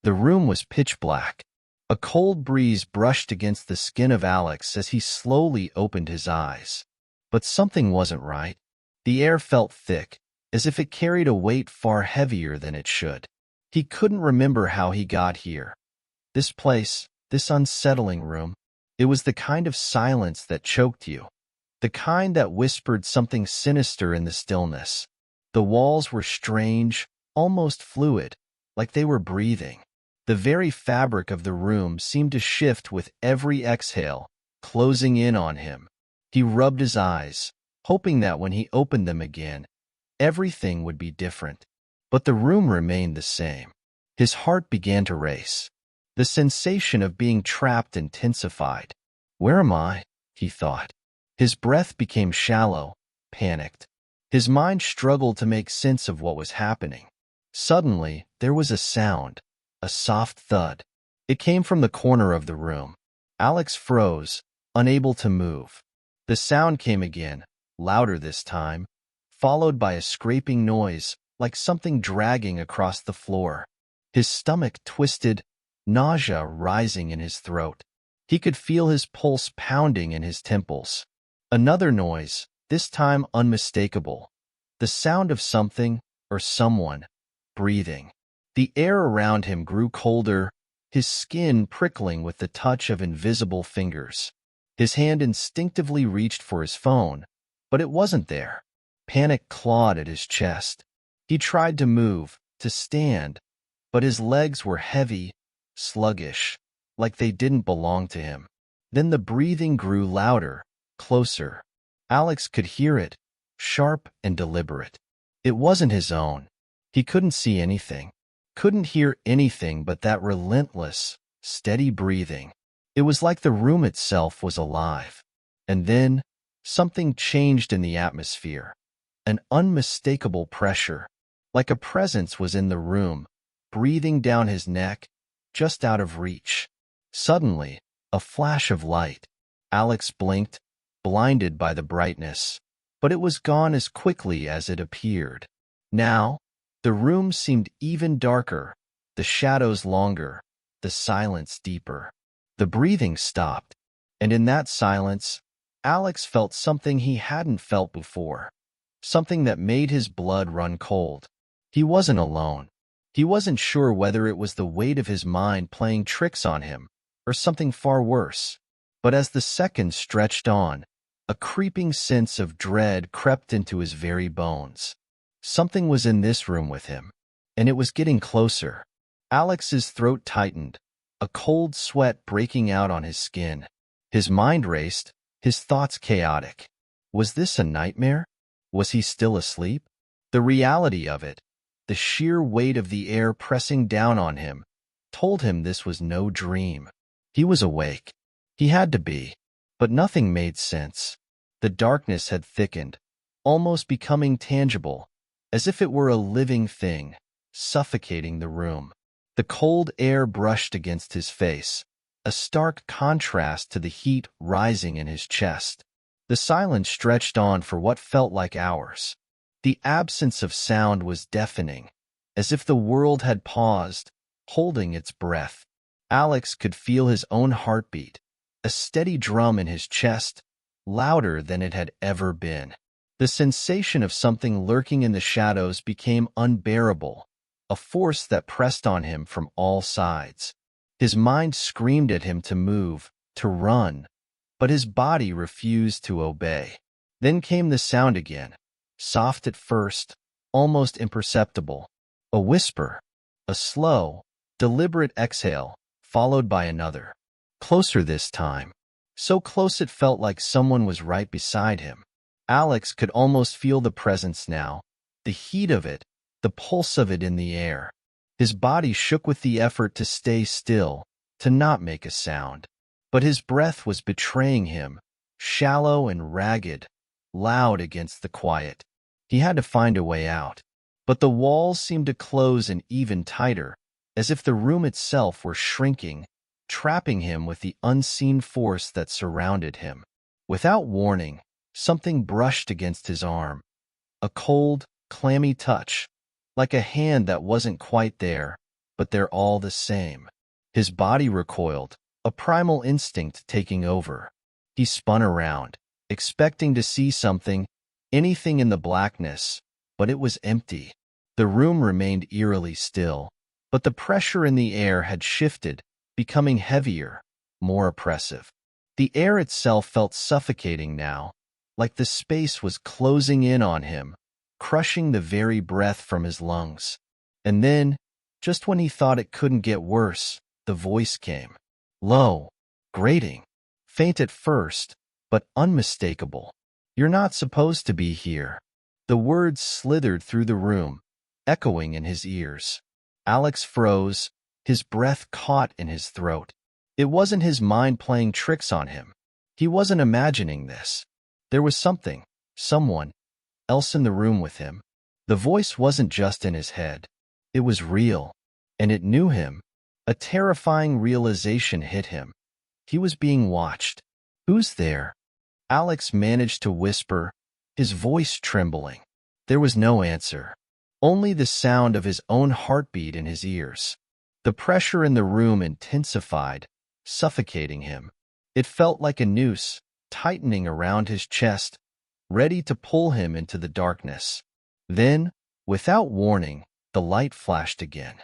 The room was pitch black. A cold breeze brushed against the skin of Alex as he slowly opened his eyes. But something wasn't right. The air felt thick, as if it carried a weight far heavier than it should. He couldn't remember how he got here. This place, this unsettling room, it was the kind of silence that choked you. The kind that whispered something sinister in the stillness. The walls were strange, almost fluid, like they were breathing. The very fabric of the room seemed to shift with every exhale, closing in on him. He rubbed his eyes, hoping that when he opened them again, everything would be different. But the room remained the same. His heart began to race. The sensation of being trapped intensified. Where am I? He thought. His breath became shallow, panicked. His mind struggled to make sense of what was happening. Suddenly, there was a sound, a soft thud. It came from the corner of the room. Alex froze, unable to move. The sound came again, louder this time, followed by a scraping noise, like something dragging across the floor. His stomach twisted, nausea rising in his throat. He could feel his pulse pounding in his temples. Another noise, this time unmistakable. The sound of something, or someone, breathing. The air around him grew colder, his skin prickling with the touch of invisible fingers. His hand instinctively reached for his phone, but it wasn't there. Panic clawed at his chest. He tried to move, to stand, but his legs were heavy, sluggish, like they didn't belong to him. Then the breathing grew louder, closer. Alex could hear it, sharp and deliberate. It wasn't his own. He couldn't see anything, couldn't hear anything but that relentless, steady breathing. It was like the room itself was alive. And then, something changed in the atmosphere. An unmistakable pressure, like a presence was in the room, breathing down his neck, just out of reach. Suddenly, a flash of light. Alex blinked, blinded by the brightness, but it was gone as quickly as it appeared. Now, the room seemed even darker, the shadows longer, the silence deeper. The breathing stopped, and in that silence, Alex felt something he hadn't felt before, something that made his blood run cold. He wasn't alone. He wasn't sure whether it was the weight of his mind playing tricks on him, or something far worse. But as the seconds stretched on, a creeping sense of dread crept into his very bones. Something was in this room with him, and it was getting closer. Alex's throat tightened, a cold sweat breaking out on his skin. His mind raced, his thoughts chaotic. Was this a nightmare? Was he still asleep? The reality of it, the sheer weight of the air pressing down on him, told him this was no dream. He was awake. He had to be. But nothing made sense. The darkness had thickened, almost becoming tangible, as if it were a living thing, suffocating the room. The cold air brushed against his face, a stark contrast to the heat rising in his chest. The silence stretched on for what felt like hours. The absence of sound was deafening, as if the world had paused, holding its breath. Alex could feel his own heartbeat, a steady drum in his chest, louder than it had ever been. The sensation of something lurking in the shadows became unbearable, a force that pressed on him from all sides. His mind screamed at him to move, to run, but his body refused to obey. Then came the sound again, soft at first, almost imperceptible. A whisper, a slow, deliberate exhale, followed by another. Closer this time. So close it felt like someone was right beside him. Alex could almost feel the presence now, the heat of it, the pulse of it in the air. His body shook with the effort to stay still, to not make a sound. But his breath was betraying him, shallow and ragged, loud against the quiet. He had to find a way out. But the walls seemed to close in even tighter, as if the room itself were shrinking, trapping him with the unseen force that surrounded him. Without warning, something brushed against his arm. A cold, clammy touch, like a hand that wasn't quite there, but they're all the same. His body recoiled, a primal instinct taking over. He spun around, expecting to see something, anything in the blackness, but it was empty. The room remained eerily still, but the pressure in the air had shifted, becoming heavier, more oppressive. The air itself felt suffocating now, like the space was closing in on him, crushing the very breath from his lungs. And then, just when he thought it couldn't get worse, the voice came. Low, grating, faint at first, but unmistakable. "You're not supposed to be here." The words slithered through the room, echoing in his ears. Alex froze, his breath caught in his throat. It wasn't his mind playing tricks on him. He wasn't imagining this. There was someone else in the room with him. The voice wasn't just in his head. It was real, and it knew him. A terrifying realization hit him. He was being watched. "Who's there?" Alex managed to whisper, his voice trembling. There was no answer. Only the sound of his own heartbeat in his ears. The pressure in the room intensified, suffocating him. It felt like a noose, tightening around his chest, ready to pull him into the darkness. Then, without warning, the light flashed again.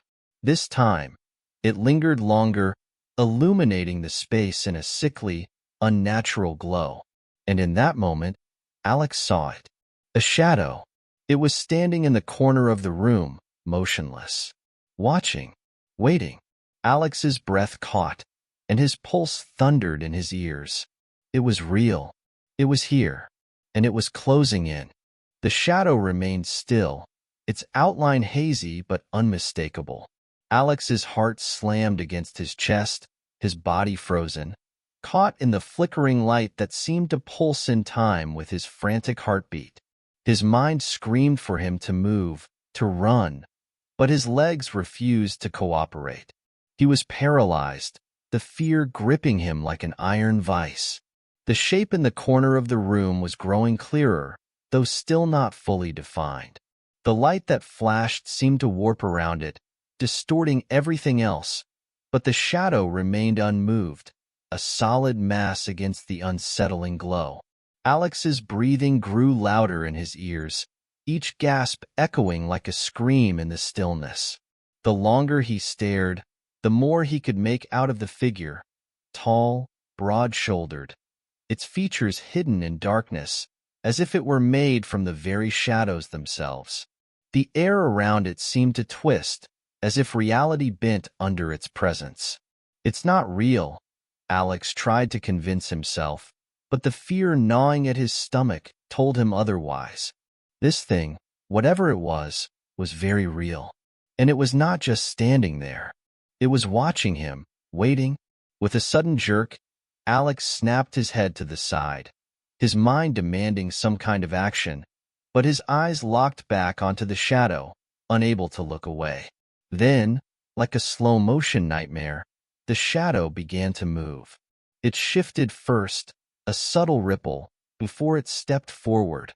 This time, it lingered longer, illuminating the space in a sickly, unnatural glow. And in that moment, Alex saw it. A shadow. It was standing in the corner of the room, motionless. Watching. Waiting. Alex's breath caught, and his pulse thundered in his ears. It was real. It was here, and it was closing in. The shadow remained still, its outline hazy but unmistakable. Alex's heart slammed against his chest, his body frozen, caught in the flickering light that seemed to pulse in time with his frantic heartbeat. His mind screamed for him to move, to run, but his legs refused to cooperate. He was paralyzed, the fear gripping him like an iron vice. The shape in the corner of the room was growing clearer, though still not fully defined. The light that flashed seemed to warp around it, distorting everything else, but the shadow remained unmoved, a solid mass against the unsettling glow. Alex's breathing grew louder in his ears, each gasp echoing like a scream in the stillness. The longer he stared, the more he could make out of the figure, tall, broad-shouldered, its features hidden in darkness, as if it were made from the very shadows themselves. The air around it seemed to twist, as if reality bent under its presence. "It's not real," Alex tried to convince himself, but the fear gnawing at his stomach told him otherwise. This thing, whatever it was very real. And it was not just standing there. It was watching him, waiting. With a sudden jerk, Alex snapped his head to the side, his mind demanding some kind of action, but his eyes locked back onto the shadow, unable to look away. Then, like a slow-motion nightmare, the shadow began to move. It shifted first, a subtle ripple, before it stepped forward.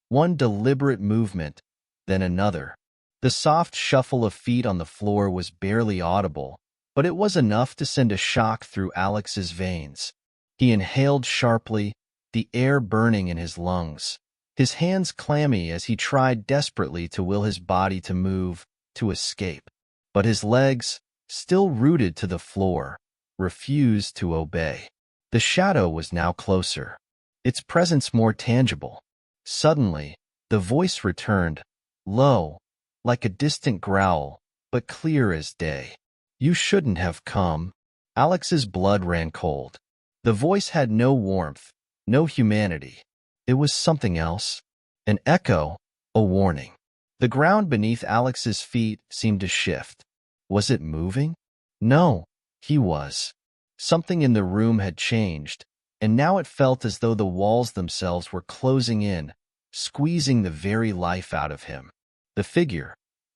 One deliberate movement, then another. The soft shuffle of feet on the floor was barely audible, but it was enough to send a shock through Alex's veins. He inhaled sharply, the air burning in his lungs, his hands clammy as he tried desperately to will his body to move, to escape. But his legs, still rooted to the floor, refused to obey. The shadow was now closer, its presence more tangible. Suddenly, the voice returned, low, like a distant growl, but clear as day. "You shouldn't have come." Alex's blood ran cold. The voice had no warmth, no humanity. It was something else. An echo, a warning. The ground beneath Alex's feet seemed to shift. Was it moving? No, he was. Something in the room had changed, and now it felt as though the walls themselves were closing in, squeezing the very life out of him. The figure,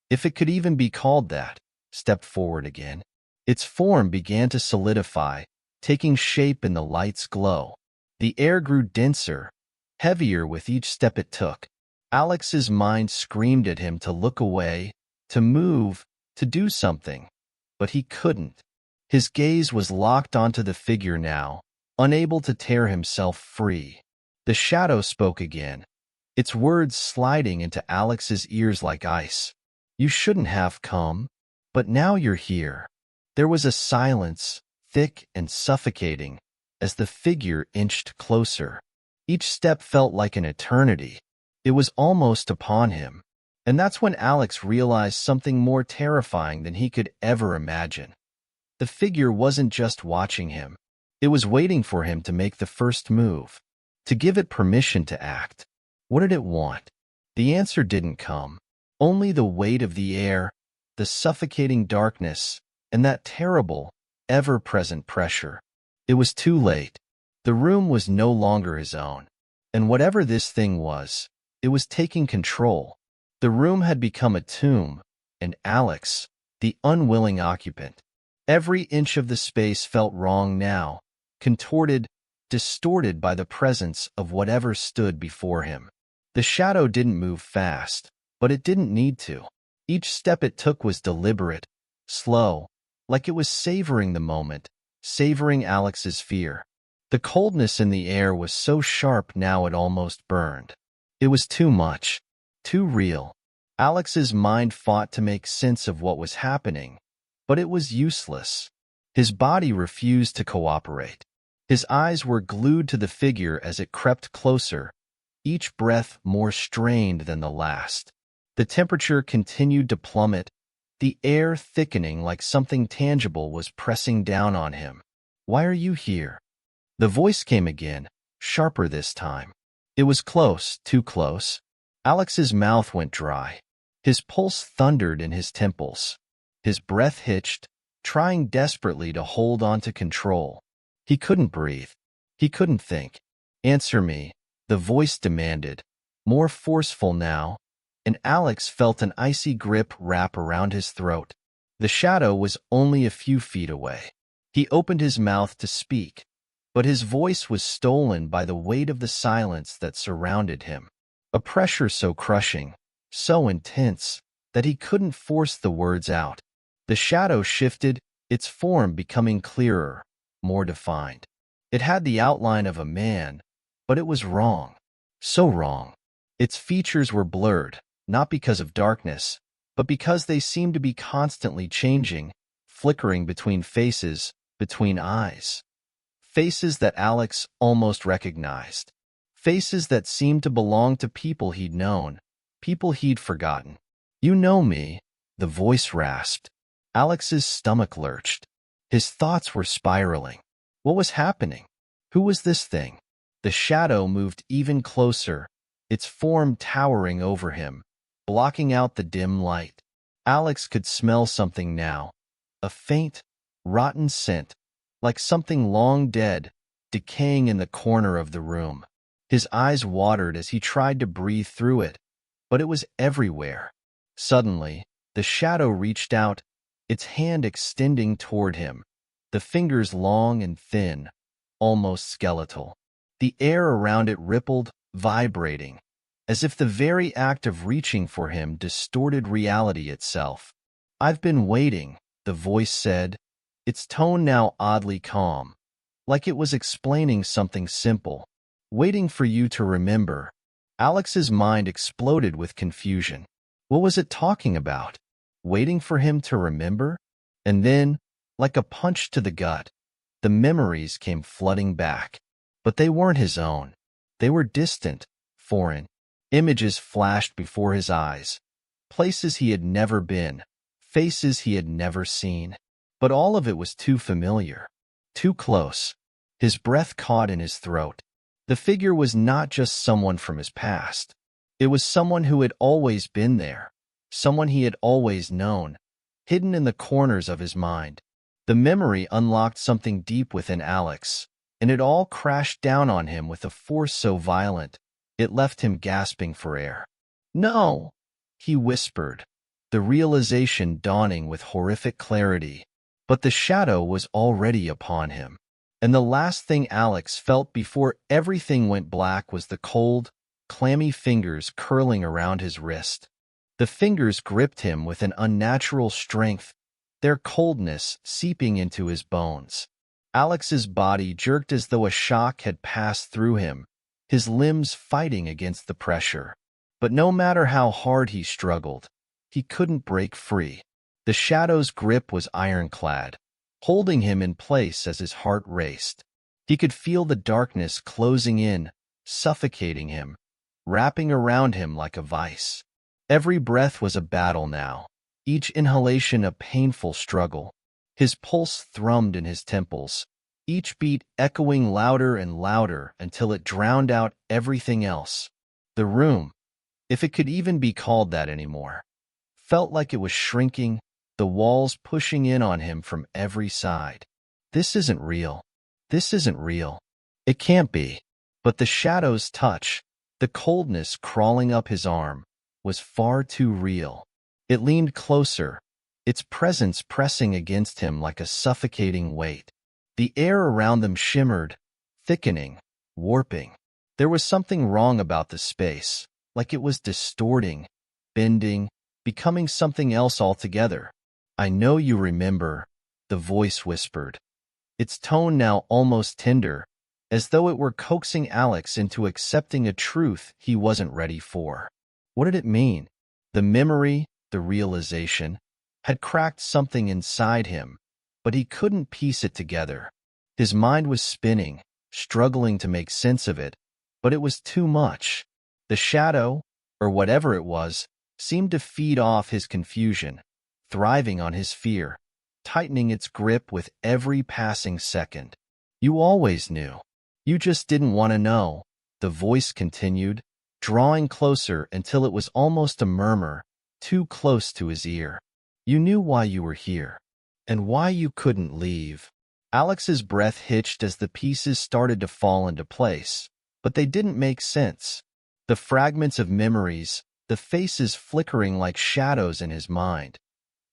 if it could even be called that, stepped forward again. Its form began to solidify, taking shape in the light's glow. The air grew denser, heavier with each step it took. Alex's mind screamed at him to look away, to move, to do something, but he couldn't. His gaze was locked onto the figure now, unable to tear himself free. The shadow spoke again, its words sliding into Alex's ears like ice. You shouldn't have come, but now you're here. There was a silence, thick and suffocating, as the figure inched closer. Each step felt like an eternity. It was almost upon him. And that's when Alex realized something more terrifying than he could ever imagine. The figure wasn't just watching him. It was waiting for him to make the first move, to give it permission to act. What did it want? The answer didn't come. Only the weight of the air, the suffocating darkness, and that terrible, ever-present pressure. It was too late. The room was no longer his own. And whatever this thing was, it was taking control. The room had become a tomb, and Alex, the unwilling occupant. Every inch of the space felt wrong now, contorted, distorted by the presence of whatever stood before him. The shadow didn't move fast, but it didn't need to. Each step it took was deliberate, slow, like it was savoring the moment, savoring Alex's fear. The coldness in the air was so sharp now it almost burned. It was too much, too real. Alex's mind fought to make sense of what was happening, but it was useless. His body refused to cooperate. His eyes were glued to the figure as it crept closer, each breath more strained than the last. The temperature continued to plummet, the air thickening like something tangible was pressing down on him. Why are you here? The voice came again, sharper this time. It was close, too close. Alex's mouth went dry. His pulse thundered in his temples. His breath hitched, trying desperately to hold on to control. He couldn't breathe. He couldn't think. Answer me, the voice demanded, more forceful now, and Alex felt an icy grip wrap around his throat. The shadow was only a few feet away. He opened his mouth to speak, but his voice was stolen by the weight of the silence that surrounded him. A pressure so crushing, so intense, that he couldn't force the words out. The shadow shifted, its form becoming clearer, more defined. It had the outline of a man, but it was wrong. So wrong. Its features were blurred, not because of darkness, but because they seemed to be constantly changing, flickering between faces, between eyes. Faces that Alex almost recognized. Faces that seemed to belong to people he'd known, people he'd forgotten. You know me, the voice rasped. Alex's stomach lurched. His thoughts were spiraling. What was happening? Who was this thing? The shadow moved even closer, its form towering over him, blocking out the dim light. Alex could smell something now, a faint, rotten scent, like something long dead, decaying in the corner of the room. His eyes watered as he tried to breathe through it, but it was everywhere. Suddenly, the shadow reached out, its hand extending toward him, the fingers long and thin, almost skeletal. The air around it rippled, vibrating, as if the very act of reaching for him distorted reality itself. I've been waiting, the voice said, its tone now oddly calm, like it was explaining something simple. Waiting for you to remember. Alex's mind exploded with confusion. What was it talking about? Waiting for him to remember? And then, like a punch to the gut, the memories came flooding back. But they weren't his own. They were distant, foreign. Images flashed before his eyes. Places he had never been. Faces he had never seen. But all of it was too familiar. Too close. His breath caught in his throat. The figure was not just someone from his past. It was someone who had always been there. Someone he had always known, hidden in the corners of his mind. The memory unlocked something deep within Alex, and it all crashed down on him with a force so violent, it left him gasping for air. No, he whispered, the realization dawning with horrific clarity. But the shadow was already upon him. And the last thing Alex felt before everything went black was the cold, clammy fingers curling around his wrist. The fingers gripped him with an unnatural strength, their coldness seeping into his bones. Alex's body jerked as though a shock had passed through him, his limbs fighting against the pressure. But no matter how hard he struggled, he couldn't break free. The shadow's grip was ironclad, holding him in place as his heart raced. He could feel the darkness closing in, suffocating him, wrapping around him like a vice. Every breath was a battle now, each inhalation a painful struggle. His pulse thrummed in his temples, each beat echoing louder and louder until it drowned out everything else. The room, if it could even be called that anymore, felt like it was shrinking, the walls pushing in on him from every side. This isn't real. This isn't real. It can't be. But the shadow's touch, the coldness crawling up his arm, was far too real. It leaned closer, its presence pressing against him like a suffocating weight. The air around them shimmered, thickening, warping. There was something wrong about the space, like it was distorting, bending, becoming something else altogether. "I know you remember," the voice whispered, its tone now almost tender, as though it were coaxing Alex into accepting a truth he wasn't ready for. What did it mean? The memory, the realization, had cracked something inside him, but he couldn't piece it together. His mind was spinning, struggling to make sense of it, but it was too much. The shadow, or whatever it was, seemed to feed off his confusion, thriving on his fear, tightening its grip with every passing second. "You always knew. You just didn't want to know," the voice continued, drawing closer until it was almost a murmur, too close to his ear. "You knew why you were here, and why you couldn't leave." Alex's breath hitched as the pieces started to fall into place, but they didn't make sense. The fragments of memories, the faces flickering like shadows in his mind.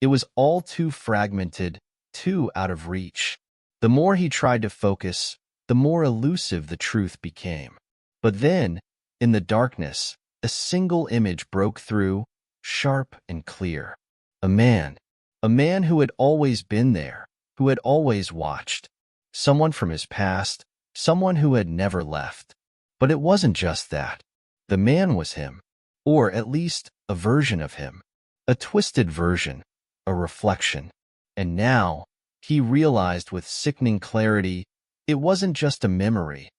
It was all too fragmented, too out of reach. The more he tried to focus, the more elusive the truth became. But then, in the darkness, a single image broke through, sharp and clear. A man who had always been there, who had always watched. Someone from his past, someone who had never left. But it wasn't just that. The man was him, or at least a version of him. A twisted version, a reflection. And now, he realized with sickening clarity, it wasn't just a memory.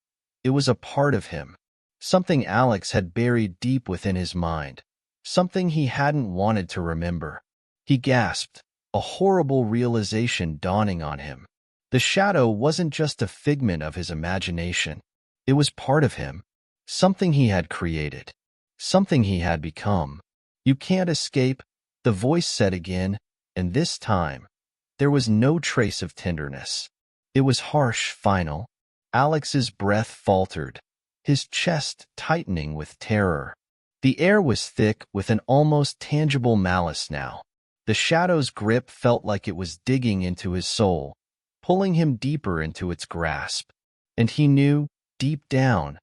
It was a part of him. Something Alex had buried deep within his mind. Something he hadn't wanted to remember. He gasped, a horrible realization dawning on him. The shadow wasn't just a figment of his imagination. It was part of him. Something he had created. Something he had become. "You can't escape," the voice said again, and this time, there was no trace of tenderness. It was harsh, final. Alex's breath faltered, his chest tightening with terror. The air was thick with an almost tangible malice now. The shadow's grip felt like it was digging into his soul, pulling him deeper into its grasp. And he knew, deep down,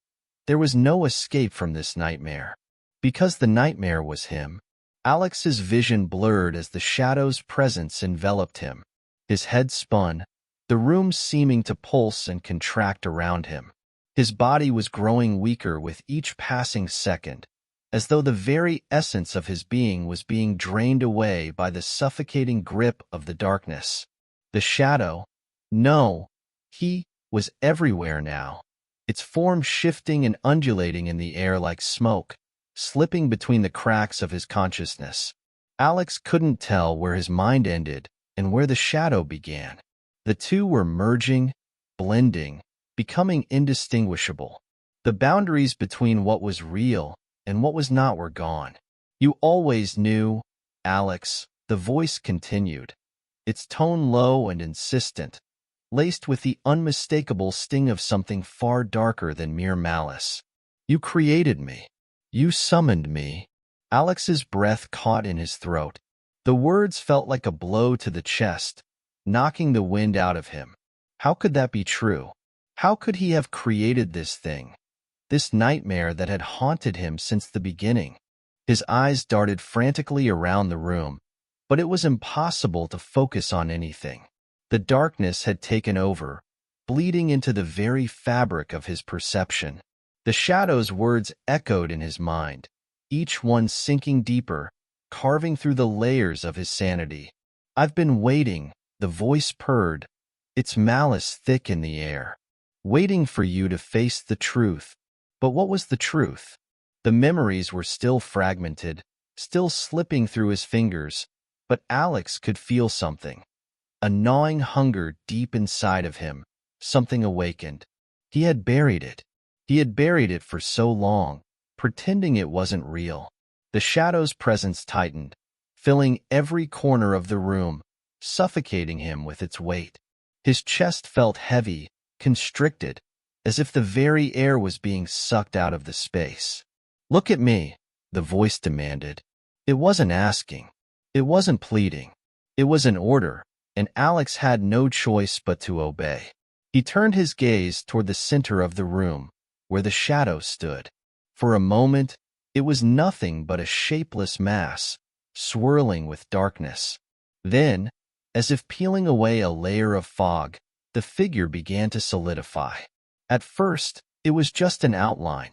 there was no escape from this nightmare. Because the nightmare was him. Alex's vision blurred as the shadow's presence enveloped him. His head spun, the room seeming to pulse and contract around him. His body was growing weaker with each passing second, as though the very essence of his being was being drained away by the suffocating grip of the darkness. The shadow, no, he was everywhere now, its form shifting and undulating in the air like smoke, slipping between the cracks of his consciousness. Alex couldn't tell where his mind ended and where the shadow began. The two were merging, blending, becoming indistinguishable. The boundaries between what was real and what was not were gone. "You always knew, Alex," the voice continued, its tone low and insistent, laced with the unmistakable sting of something far darker than mere malice. "You created me. You summoned me." Alex's breath caught in his throat. The words felt like a blow to the chest, knocking the wind out of him. How could that be true? How could he have created this thing? This nightmare that had haunted him since the beginning. His eyes darted frantically around the room, but it was impossible to focus on anything. The darkness had taken over, bleeding into the very fabric of his perception. The shadow's words echoed in his mind, each one sinking deeper, carving through the layers of his sanity. "I've been waiting," the voice purred, its malice thick in the air. "Waiting for you to face the truth." But what was the truth? The memories were still fragmented, still slipping through his fingers, but Alex could feel something. A gnawing hunger deep inside of him, something awakened. He had buried it. He had buried it for so long, pretending it wasn't real. The shadow's presence tightened, filling every corner of the room, suffocating him with its weight. His chest felt heavy, constricted, as if the very air was being sucked out of the space. "Look at me," the voice demanded. It wasn't asking. It wasn't pleading. It was an order, and Alex had no choice but to obey. He turned his gaze toward the center of the room, where the shadow stood. For a moment, it was nothing but a shapeless mass, swirling with darkness. Then, as if peeling away a layer of fog, the figure began to solidify. At first, it was just an outline,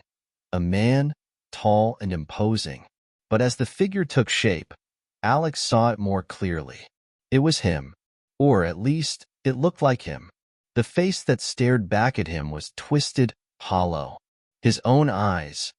a man, tall and imposing. But as the figure took shape, Alex saw it more clearly. It was him, or at least, it looked like him. The face that stared back at him was twisted, hollow. His own eyes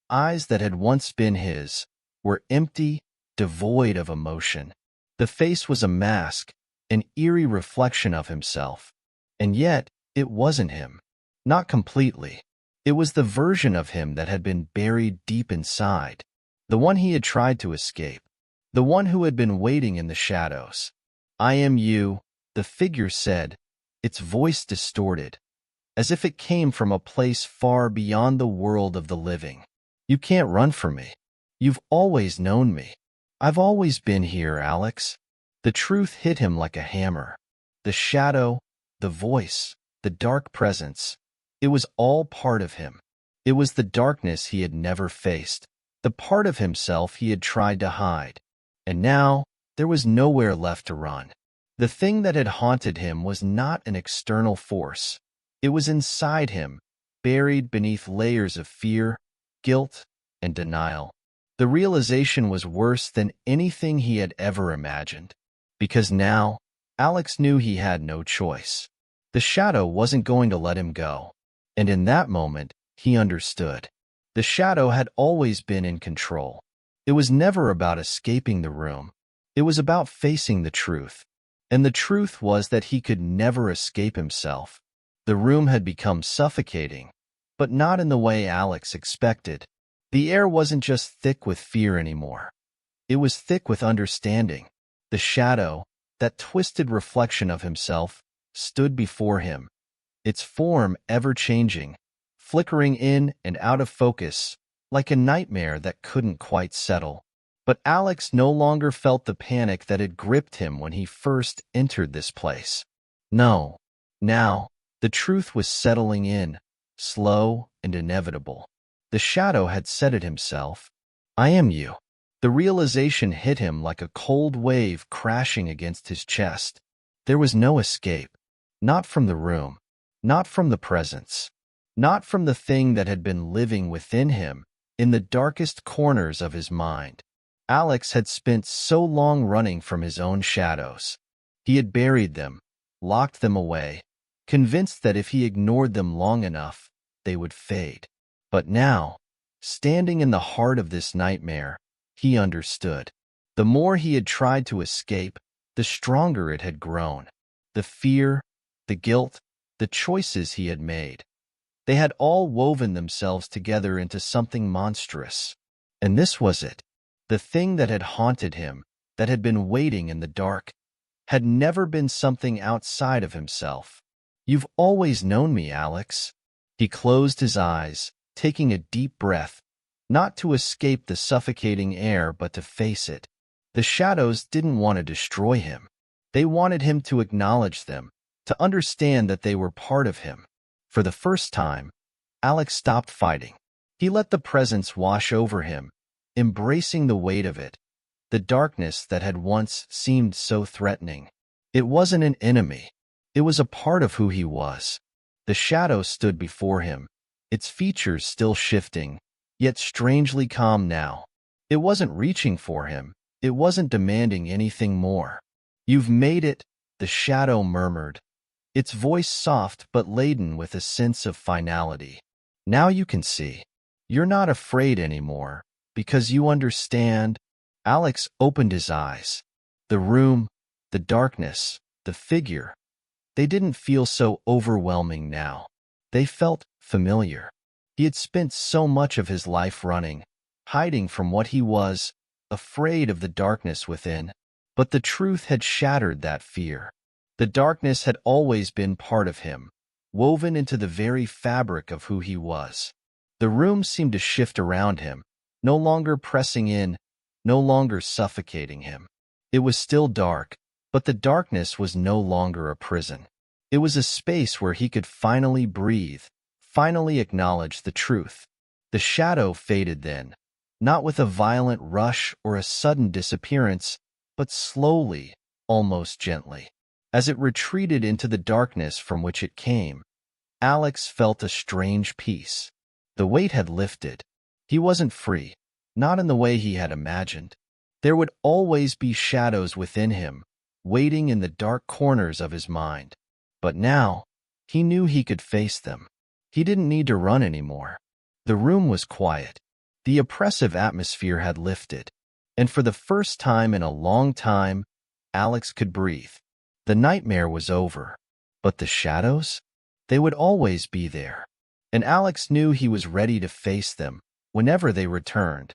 that had once been his, were empty, devoid of emotion. The face was a mask, an eerie reflection of himself. And yet, it wasn't him. Not completely. It was the version of him that had been buried deep inside, the one he had tried to escape, the one who had been waiting in the shadows. "I am you," the figure said, its voice distorted, as if it came from a place far beyond the world of the living. "You can't run from me. You've always known me. I've always been here, Alex." The truth hit him like a hammer. The shadow, the voice, the dark presence, it was all part of him. It was the darkness he had never faced, the part of himself he had tried to hide. And now, there was nowhere left to run. The thing that had haunted him was not an external force. It was inside him, buried beneath layers of fear, guilt, and denial. The realization was worse than anything he had ever imagined. Because now, Alex knew he had no choice. The shadow wasn't going to let him go. And in that moment, he understood. The shadow had always been in control. It was never about escaping the room. It was about facing the truth. And the truth was that he could never escape himself. The room had become suffocating, but not in the way Alex expected. The air wasn't just thick with fear anymore. It was thick with understanding. The shadow, that twisted reflection of himself, stood before him, its form ever-changing, flickering in and out of focus, like a nightmare that couldn't quite settle. But Alex no longer felt the panic that had gripped him when he first entered this place. No. Now, the truth was settling in, slow and inevitable. The shadow had said it himself. "I am you." The realization hit him like a cold wave crashing against his chest. There was no escape. Not from the room. Not from the presence. Not from the thing that had been living within him, in the darkest corners of his mind. Alex had spent so long running from his own shadows. He had buried them, locked them away, convinced that if he ignored them long enough, they would fade. But now, standing in the heart of this nightmare, he understood. The more he had tried to escape, the stronger it had grown. The fear, the guilt, the choices he had made. They had all woven themselves together into something monstrous. And this was it. The thing that had haunted him, that had been waiting in the dark, had never been something outside of himself. "You've always known me, Alex." He closed his eyes, taking a deep breath, not to escape the suffocating air but to face it. The shadows didn't want to destroy him. They wanted him to acknowledge them, to understand that they were part of him. For the first time, Alex stopped fighting. He let the presence wash over him, embracing the weight of it, the darkness that had once seemed so threatening. It wasn't an enemy. It was a part of who he was. The shadow stood before him, its features still shifting, yet strangely calm now. It wasn't reaching for him. It wasn't demanding anything more. "You've made it," the shadow murmured, its voice soft but laden with a sense of finality. "Now you can see. You're not afraid anymore, because you understand." Alex opened his eyes. The room, the darkness, the figure, they didn't feel so overwhelming now. They felt familiar. He had spent so much of his life running, hiding from what he was, afraid of the darkness within. But the truth had shattered that fear. The darkness had always been part of him, woven into the very fabric of who he was. The room seemed to shift around him, no longer pressing in, no longer suffocating him. It was still dark, but the darkness was no longer a prison. It was a space where he could finally breathe, finally acknowledge the truth. The shadow faded then, not with a violent rush or a sudden disappearance, but slowly, almost gently. As it retreated into the darkness from which it came, Alex felt a strange peace. The weight had lifted. He wasn't free, not in the way he had imagined. There would always be shadows within him, waiting in the dark corners of his mind. But now, he knew he could face them. He didn't need to run anymore. The room was quiet. The oppressive atmosphere had lifted. And for the first time in a long time, Alex could breathe. The nightmare was over. But the shadows? They would always be there. And Alex knew he was ready to face them whenever they returned.